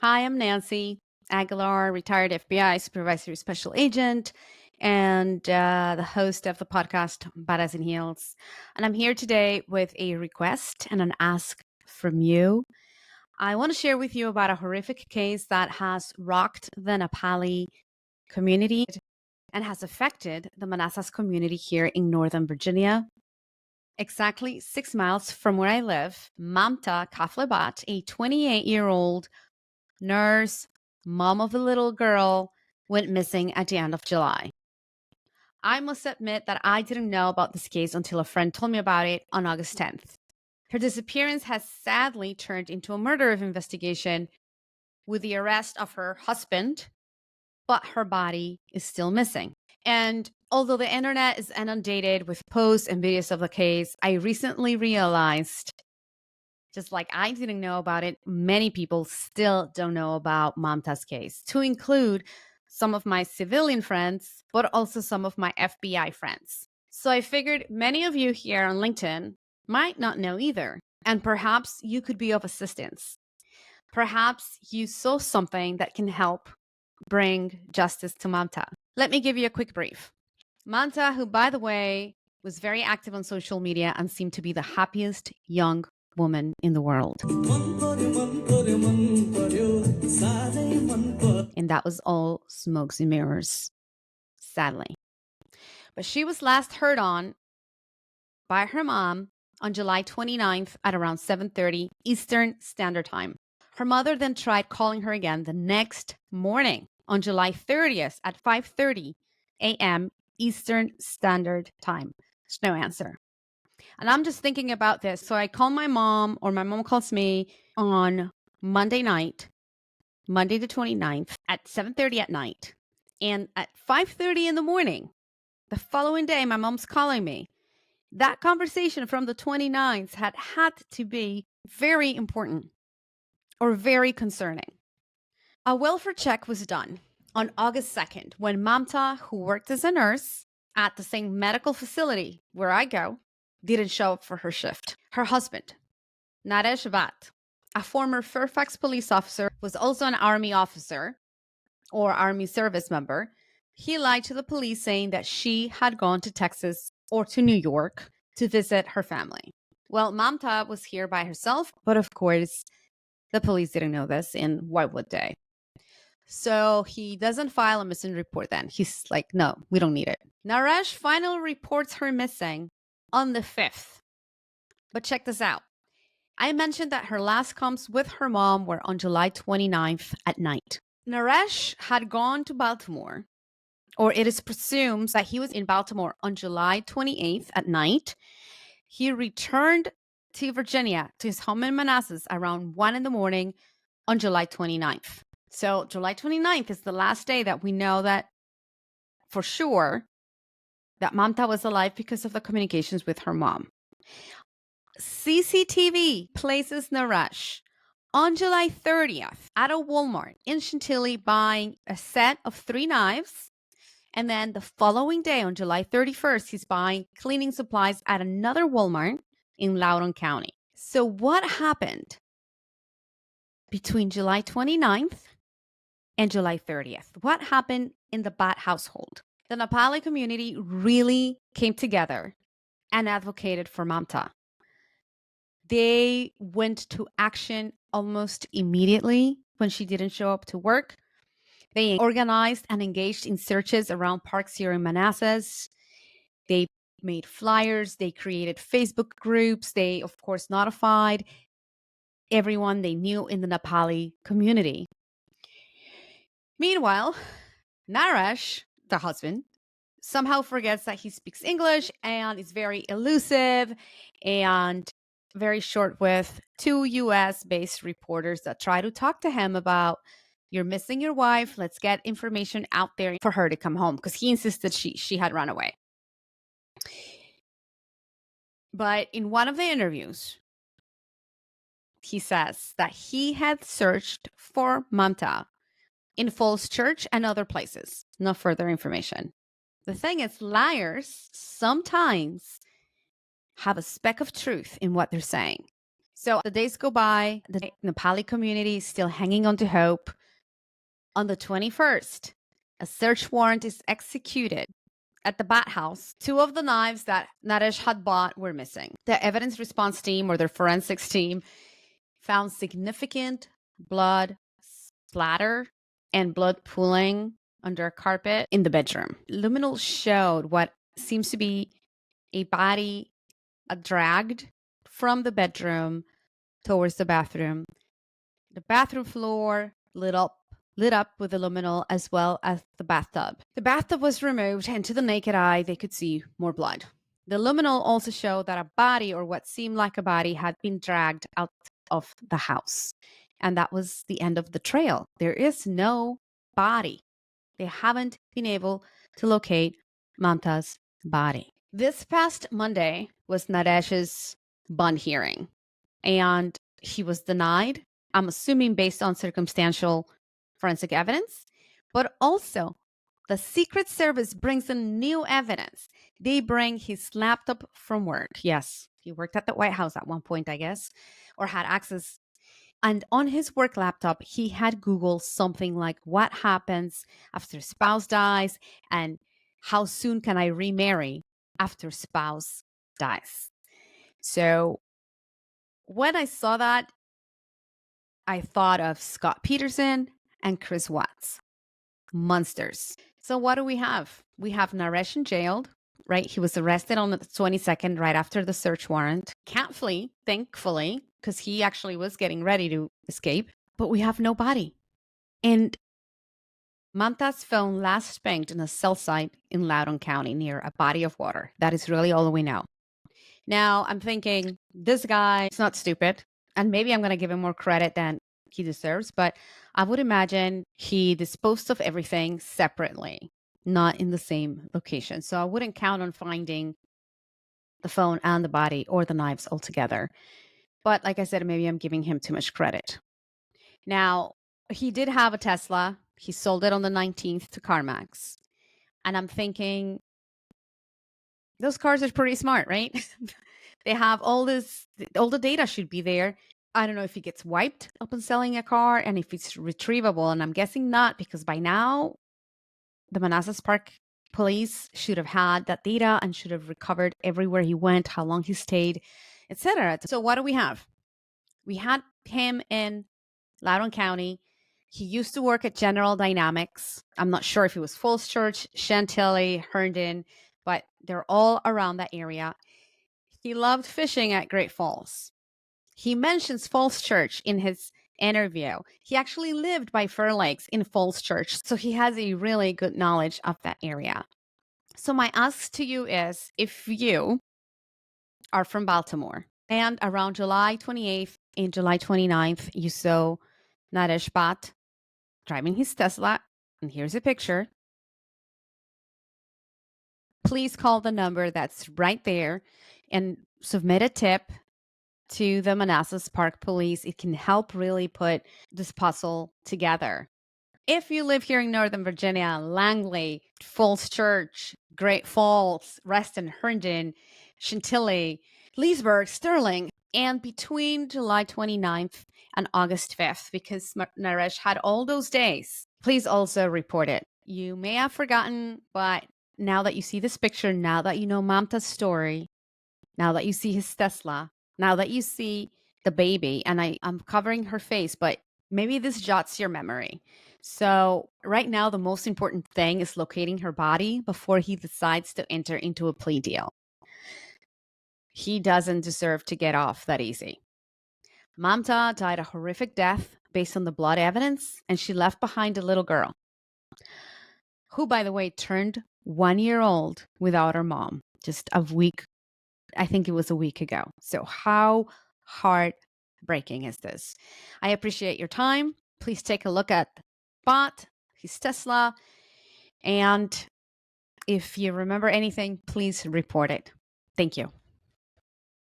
Hi, I'm Nancy Aguilar, retired FBI supervisory special agent and the host of the podcast Badass in Heels. And I'm here today with a request and an ask from you. I want to share with you about a horrific case that has rocked the Nepali community and has affected the Manassas community here in Northern Virginia. Exactly 6 miles from where I live, Mamta Kaflebat, a 28-year-old nurse, mom of a little girl, went missing at the end of July. I must admit that I didn't know about this case until a friend told me about it on August 10th. Her disappearance has sadly turned into a murder investigation with the arrest of her husband, but her body is still missing. And although the internet is inundated with posts and videos of the case, I recently realized, just like I didn't know about it, many people still don't know about Mamta's case, to include some of my civilian friends, but also some of my FBI friends. So I figured many of you here on LinkedIn might not know either, and perhaps you could be of assistance. Perhaps you saw something that can help bring justice to Mamta. Let me give you a quick brief. Mamta, who, by the way, was very active on social media and seemed to be the happiest young woman in the world. And that was all smokes and mirrors, sadly. But she was last heard on by her mom on July 29th at around 7:30 Eastern Standard Time. Her mother then tried calling her again the next morning on July 30th at 5:30 a.m. Eastern Standard Time. There's no answer. And I'm just thinking about this. So I call my mom, or my mom calls me on Monday night, Monday the 29th at 7:30 at night. And at 5:30 in the morning, the following day, my mom's calling me. That conversation from the 29th had to be very important or very concerning. A welfare check was done on August 2nd when Mamta, who worked as a nurse at the same medical facility where I go, didn't show up for her shift. Her husband, Naresh Bhatt, a former Fairfax police officer, was also an army officer or army service member. He lied to the police saying that she had gone to Texas or to New York to visit her family. Well, Mamta was here by herself, but of course, the police didn't know this, and why would they? So he doesn't file a missing report then. He's like, no, we don't need it. Naresh finally reports her missing on the 5th. But check this out. I mentioned that her last comms with her mom were on July 29th at night. Naresh had gone to Baltimore, or it is presumed that he was in Baltimore on July 28th at night. He returned to Virginia, to his home in Manassas, around 1 in the morning on July 29th. So July 29th is the last day that we know that for sure that Mamta was alive because of the communications with her mom. CCTV places Naresh on July 30th at a Walmart in Chantilly buying a set of 3 knives. And then the following day, on July 31st, he's buying cleaning supplies at another Walmart in Loudoun County. So what happened between July 29th and July 30th? What happened in the Bhatt household? The Nepali community really came together and advocated for Mamta. They went to action almost immediately when she didn't show up to work. They organized and engaged in searches around parks here in Manassas. They made flyers. They created Facebook groups. They, of course, notified everyone they knew in the Nepali community. Meanwhile, Naresh, the husband, somehow forgets that he speaks English and is very elusive and very short with 2 US-based reporters that try to talk to him about, you're missing your wife, let's get information out there for her to come home, because he insisted she had run away. But in one of the interviews, he says that he had searched for Mamta in Falls Church and other places. No further information. The thing is, liars sometimes have a speck of truth in what they're saying. So the days go by, the Nepali community is still hanging on to hope. On the 21st, a search warrant is executed at the Bhatt house. Two of the knives that Naresh had bought were missing. The evidence response team, or their forensics team, found significant blood splatter and blood pooling under a carpet in the bedroom. Luminal showed what seems to be a body dragged from the bedroom towards the bathroom. The bathroom floor lit up with the luminol, as well as the bathtub. The bathtub was removed, and to the naked eye, they could see more blood. The luminol also showed that a body, or what seemed like a body, had been dragged out of the house. And that was the end of the trail. There is no body. They haven't been able to locate Mamta's body. This past Monday was Naresh's bond hearing, and he was denied, I'm assuming based on circumstantial forensic evidence, but also the Secret Service brings in new evidence. They bring his laptop from work. Yes, he worked at the White House at one point, I guess, or had access. And on his work laptop, he had Googled something like what happens after a spouse dies and how soon can I remarry after spouse dies. So when I saw that, I thought of Scott Peterson and Chris Watts. Monsters. So what do we have? We have Naresh in jail, right? He was arrested on the 22nd, right after the search warrant. Can't flee, thankfully, because he actually was getting ready to escape. But we have no body. And Mamta's phone last pinged in a cell site in Loudoun County near a body of water. That is really all we know. Now, I'm thinking, this guy is not stupid. And maybe I'm going to give him more credit than he deserves. But I would imagine he disposed of everything separately, not in the same location. So I wouldn't count on finding the phone and the body or the knives altogether. But like I said, maybe I'm giving him too much credit. Now, he did have a Tesla. He sold it on the 19th to CarMax. And I'm thinking, those cars are pretty smart, right? They have all the data should be there. I don't know if he gets wiped upon selling a car and if it's retrievable. And I'm guessing not, because by now, the Manassas Park Police should have had that data and should have recovered everywhere he went, how long he stayed, etc. So what do we have? We had him in Loudoun County. He used to work at General Dynamics. I'm not sure if it was Falls Church, Chantilly, Herndon, but they're all around that area. He loved fishing at Great Falls. He mentions Falls Church in his interview. He actually lived by Fair Lakes in Falls Church, so he has a really good knowledge of that area. So my ask to you is, if you are from Baltimore and around July 28th and July 29th, you saw Naresh Bhatt driving his Tesla, and here's a picture, please call the number that's right there and submit a tip to the Manassas Park Police. It can help really put this puzzle together. If you live here in Northern Virginia, Langley, Falls Church, Great Falls, Reston, Herndon, Chantilly, Leesburg, Sterling, and between July 29th and August 5th, because Naresh had all those days, please also report it. You may have forgotten, but now that you see this picture, now that you know Mamta's story, now that you see his Tesla, now that you see the baby, and I'm covering her face, but maybe this jots your memory. So right now, the most important thing is locating her body before he decides to enter into a plea deal. He doesn't deserve to get off that easy. Mamta died a horrific death based on the blood evidence, and she left behind a little girl who, by the way, turned 1 year old without her mom just a week. I think it was a week ago. So how heartbreaking is this? I appreciate your time. Please take a look at Bhatt, his Tesla. And if you remember anything, please report it. Thank you.